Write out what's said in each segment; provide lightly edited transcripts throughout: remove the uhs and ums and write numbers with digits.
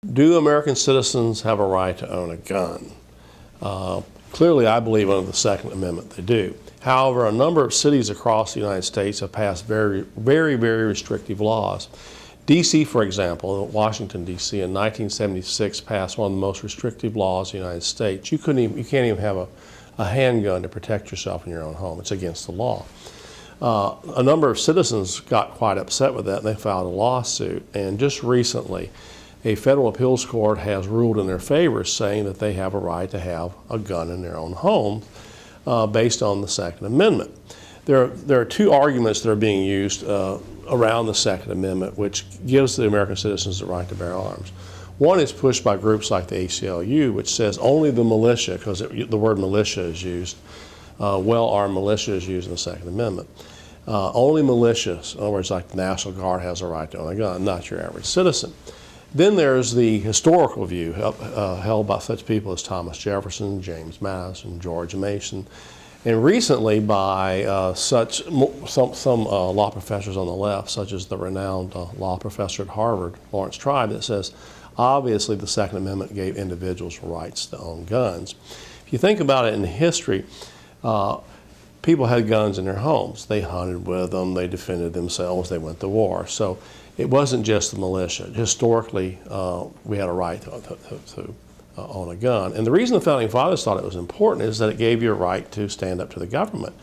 Do American citizens have a right to own a gun? Clearly, I believe under the Second Amendment they do. However, a number of cities across the United States have passed very restrictive laws. D.C., for example, Washington, D.C. in 1976 passed one of the most restrictive laws in the United States. You can't even have a handgun to protect yourself in your own home. It's against the law. A number of citizens got quite upset with that, and they filed a lawsuit. And just recently, a federal appeals court has ruled in their favor, saying that they have a right to have a gun in their own home based on the Second Amendment. There are two arguments that are being used around the Second Amendment, which gives the American citizens the right to bear arms. One is pushed by groups like the ACLU, which says only the militia, because the word militia is used, well-armed militia is used in the Second Amendment. Only militias, in other words, like the National Guard, has a right to own a gun, not your average citizen. Then there's the historical view held by such people as Thomas Jefferson, James Madison, George Mason, and recently by some law professors on the left, such as the renowned law professor at Harvard, Lawrence Tribe, that says, obviously the Second Amendment gave individuals rights to own guns. If you think about it in history, people had guns in their homes. They hunted with them, they defended themselves, they went to war. So it wasn't just the militia. Historically, we had a right to own a gun. And the reason the Founding Fathers thought it was important is that it gave you a right to stand up to the government.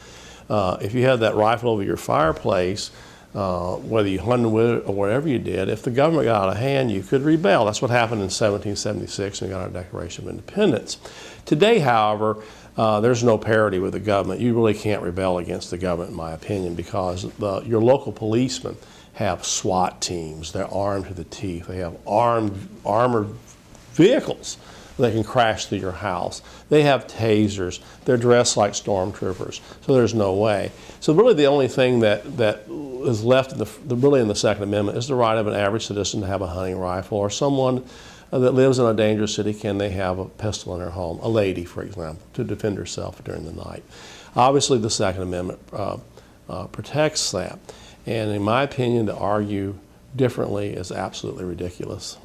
If you had that rifle over your fireplace, whether you hunted with it or whatever you did, if the government got out of hand, you could rebel. That's what happened in 1776 when we got our Declaration of Independence. Today, however, there's no parity with the government. You really can't rebel against the government, in my opinion, because your local policemen have SWAT teams. They're armed to the teeth. They have armored vehicles that can crash through your house. They have tasers. They're dressed like stormtroopers. So there's no way. So really the only thing that is left in the Second Amendment is the right of an average citizen to have a hunting rifle, or someone that lives in a dangerous city, can they have a pistol in their home? A lady, for example, to defend herself during the night. Obviously the Second Amendment protects that. And in my opinion, to argue differently is absolutely ridiculous.